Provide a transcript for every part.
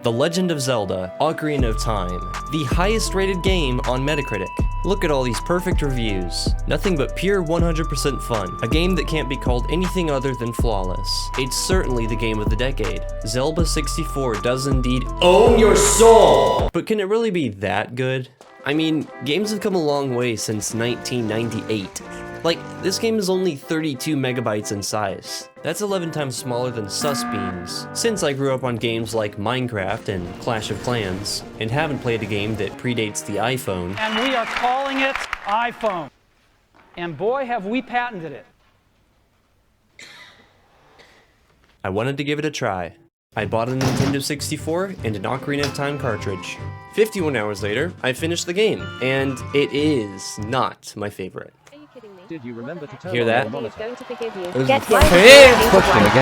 The Legend of Zelda: Ocarina of Time, the highest rated game on Metacritic. Look at all these perfect reviews. Nothing but pure 100% fun. A game that can't be called anything other than flawless. It's certainly the game of the decade. Zelda 64 does indeed own your soul! But can it really be that good? I mean, games have come a long way since 1998. Like, this game is only 32 megabytes in size. That's 11 times smaller than Susbeams. Since I grew up on games like Minecraft and Clash of Clans, and haven't played a game that predates the iPhone. And we are calling it iPhone. And boy, have we patented it. I wanted to give it a try. I bought a Nintendo 64 and an Ocarina of Time cartridge. 51 hours later, I finished the game, and it is not my favorite. Did you remember to turn Hear that? on the monitor? Going to forgive you.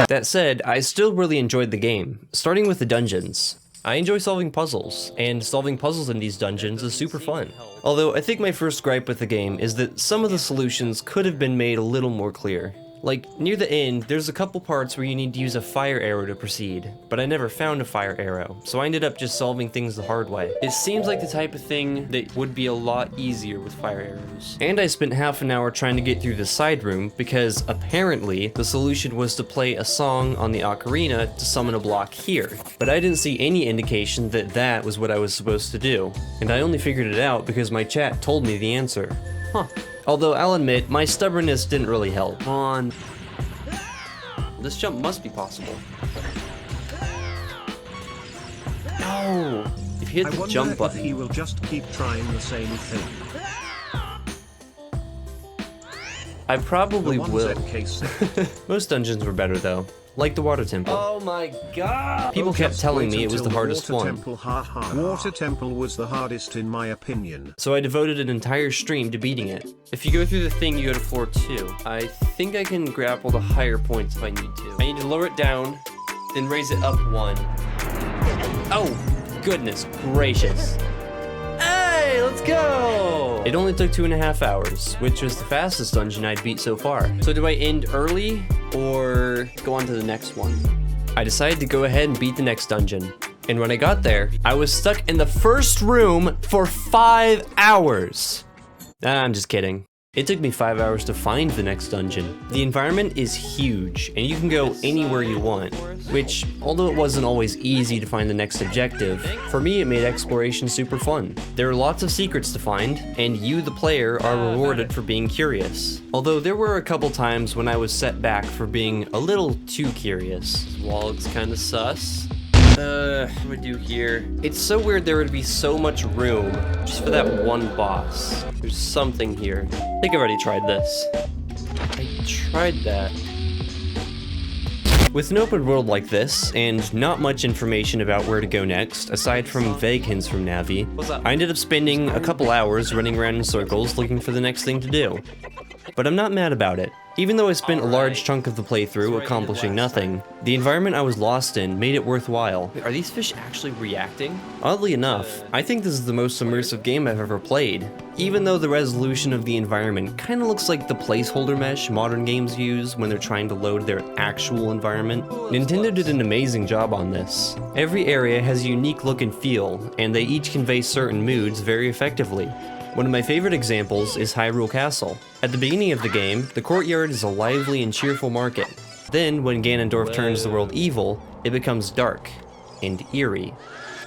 That said, I still really enjoyed the game, starting with the dungeons. I enjoy solving puzzles, and solving puzzles in these dungeons is super fun. Although I think my first gripe with the game is that some of the solutions could have been made a little more clear. Like, near the end, there's a couple parts where you need to use a fire arrow to proceed, but I never found a fire arrow, so I ended up just solving things the hard way. It seems like the type of thing that would be a lot easier with fire arrows. And I spent half an hour trying to get through the side room, because apparently the solution was to play a song on the ocarina to summon a block here. But I didn't see any indication that that was what I was supposed to do, and I only figured it out because my chat told me the answer. Huh. Although I'll admit, my stubbornness didn't really help. Come on. This jump must be possible. No! If you hit the jump button. He will just keep trying the same thing. I probably will. Most dungeons were better though. Like the water temple. Oh my god! People kept telling me it was the hardest one. Water temple was the hardest in my opinion. So I devoted an entire stream to beating it. If you go through the thing, you go to floor 2. I think I can grapple the higher points if I need to. I need to lower it down, then raise it up 1. Oh, goodness gracious. Hey, let's go! It only took 2.5 hours, which was the fastest dungeon I'd beat so far. So do I end early, or go on to the next one? I decided to go ahead and beat the next dungeon. And when I got there, I was stuck in the first room for 5 hours. Nah, I'm just kidding. It took me 5 hours to find the next dungeon. The environment is huge, and you can go anywhere you want, which, although it wasn't always easy to find the next objective, for me it made exploration super fun. There are lots of secrets to find, and you, the player, are rewarded for being curious. Although there were a couple times when I was set back for being a little too curious. This wall looks kinda sus. What do I do here? It's so weird there would be so much room just for that one boss. There's something here. I think I've already tried this. I tried that. With an open world like this, and not much information about where to go next, aside from vague hints from Navi, I ended up spending a couple hours running around in circles looking for the next thing to do. But I'm not mad about it. Even though I spent a large chunk of the playthrough accomplishing nothing, the environment I was lost in made it worthwhile. Are these fish actually reacting? Oddly enough, I think this is the most immersive game I've ever played, even though the resolution of the environment kinda looks like the placeholder mesh modern games use when they're trying to load their actual environment. Nintendo did an amazing job on this. Every area has a unique look and feel, and they each convey certain moods very effectively. One of my favorite examples is Hyrule Castle. At the beginning of the game, the courtyard is a lively and cheerful market. Then, when Ganondorf turns the world evil, it becomes dark, and eerie,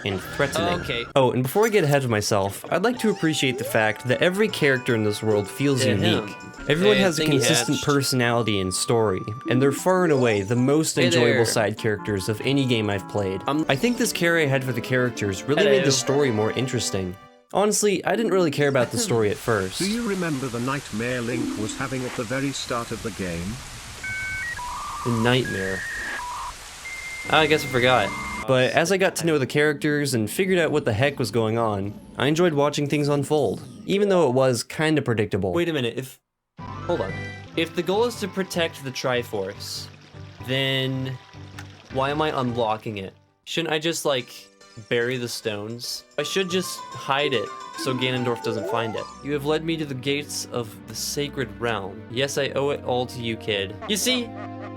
and threatening. Oh, and before I get ahead of myself, I'd like to appreciate the fact that every character in this world feels unique. Everyone has a consistent personality and story, and they're far and away the most enjoyable side characters of any game I've played. I think this care I had for the characters really made the story more interesting. Honestly, I didn't really care about the story at first. Do you remember the nightmare Link was having at the very start of the game? The nightmare. I guess I forgot. But as I got to know the characters and figured out what the heck was going on, I enjoyed watching things unfold, even though it was kinda predictable. Wait a minute, hold on. If the goal is to protect the Triforce, then why am I unlocking it? Shouldn't I just, like, bury the stones? I should just hide it so Ganondorf doesn't find it. You have led me to the gates of the sacred realm. Yes, I owe it all to you, kid. You see,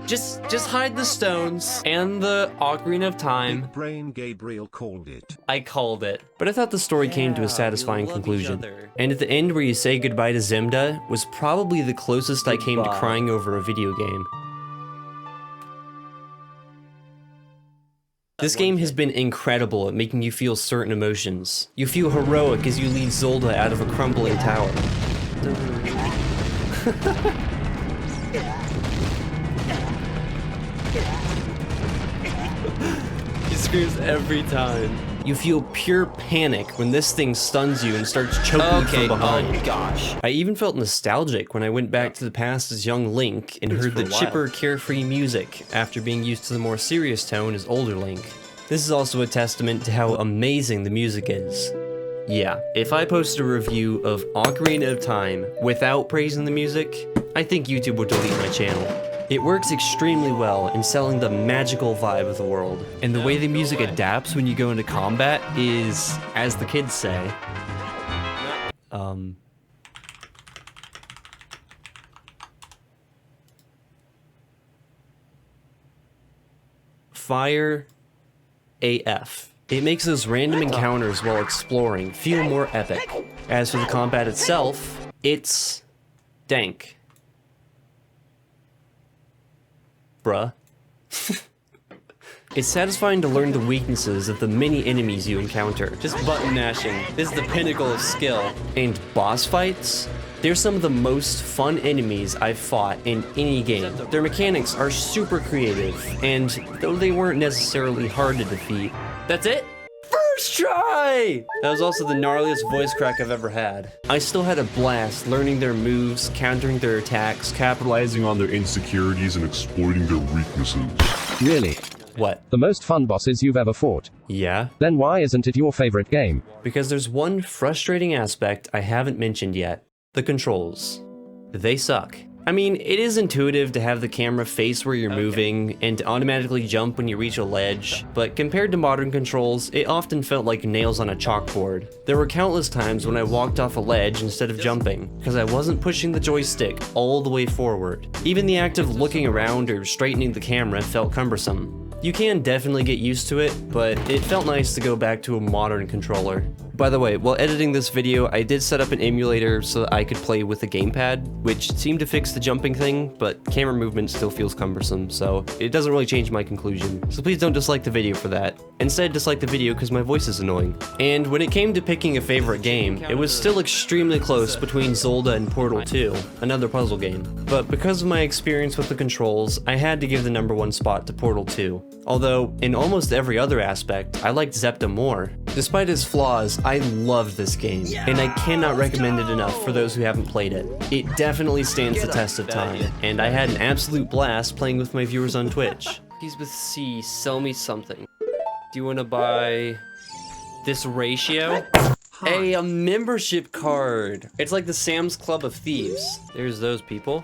Just hide the stones and the Ocarina of Time. Big Brain Gabriel called it. I called it. But I thought the story came to a satisfying conclusion. And at the end where you say goodbye to Zemda was probably the closest I came to crying over a video game. This game has been incredible at making you feel certain emotions. You feel heroic as you lead Zelda out of a crumbling tower. He screams every time. You feel pure panic when this thing stuns you and starts choking you from behind. Oh gosh. I even felt nostalgic when I went back to the past as young Link and heard the chipper, carefree music after being used to the more serious tone as older Link. This is also a testament to how amazing the music is. Yeah, if I posted a review of Ocarina of Time without praising the music, I think YouTube would delete my channel. It works extremely well in selling the magical vibe of the world, and the way the music adapts when you go into combat is, as the kids say, fire AF. It makes those random encounters while exploring feel more epic. As for the combat itself, it's dank. Bruh. It's satisfying to learn the weaknesses of the many enemies you encounter. Just button mashing. This is the pinnacle of skill. And boss fights? They're some of the most fun enemies I've fought in any game. Their mechanics are super creative, and though they weren't necessarily hard to defeat, that's it? First try! That was also the gnarliest voice crack I've ever had. I still had a blast learning their moves, countering their attacks, capitalizing on their insecurities and exploiting their weaknesses. Really? What? The most fun bosses you've ever fought. Yeah? Then why isn't it your favorite game? Because there's one frustrating aspect I haven't mentioned yet. The controls. They suck. I mean, it is intuitive to have the camera face where you're moving and to automatically jump when you reach a ledge, but compared to modern controls, it often felt like nails on a chalkboard. There were countless times when I walked off a ledge instead of jumping, because I wasn't pushing the joystick all the way forward. Even the act of looking around or straightening the camera felt cumbersome. You can definitely get used to it, but it felt nice to go back to a modern controller. By the way, while editing this video, I did set up an emulator so that I could play with the gamepad, which seemed to fix the jumping thing, but camera movement still feels cumbersome, so it doesn't really change my conclusion. So please don't dislike the video for that. Instead, dislike the video because my voice is annoying. And when it came to picking a favorite game, it was still extremely close between Zelda and Portal 2, another puzzle game. But because of my experience with the controls, I had to give the #1 spot to Portal 2. Although, in almost every other aspect, I liked Zepta more. Despite its flaws, I loved this game, and I cannot recommend it enough for those who haven't played it. It definitely stands the test of time, and I had an absolute blast playing with my viewers on Twitch. He's with C, sell me something. Do you want to buy this ratio? Hey, a membership card! It's like the Sam's Club of Thieves. There's those people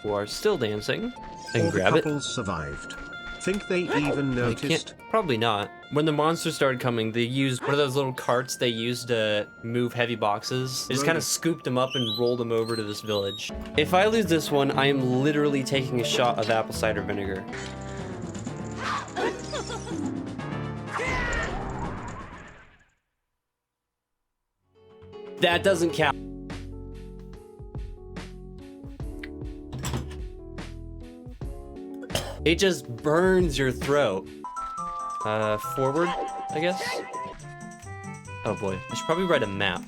who are still dancing. I can grab it. Couples survived. Think they even noticed? Probably not. When the monsters started coming, they used one of those little carts they used to move heavy boxes. They just kind of scooped them up and rolled them over to this village. If I lose this one, I am literally taking a shot of apple cider vinegar. That doesn't count. It just burns your throat. Forward, I guess? Oh boy, I should probably write a map.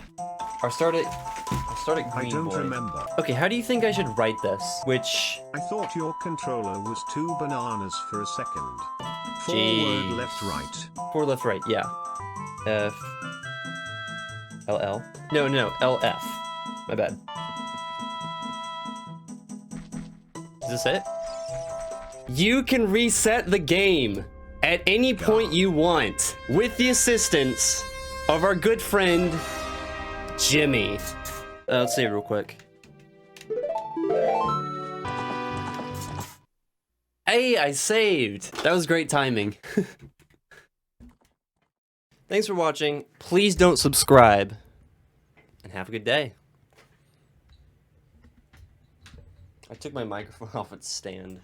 I'll start at I green, don't boy. remember. Okay, how do you think I should write this? Which... I thought your controller was 2 bananas for a second. Jeez. Forward, left, right. Forward, left, right, yeah. F... LL? No, LF. My bad. Is this it? You can reset the game at any point you want with the assistance of our good friend, Jimmy. Let's save it real quick. Hey, I saved. That was great timing. Thanks for watching. Please don't subscribe. And have a good day. I took my microphone off its stand.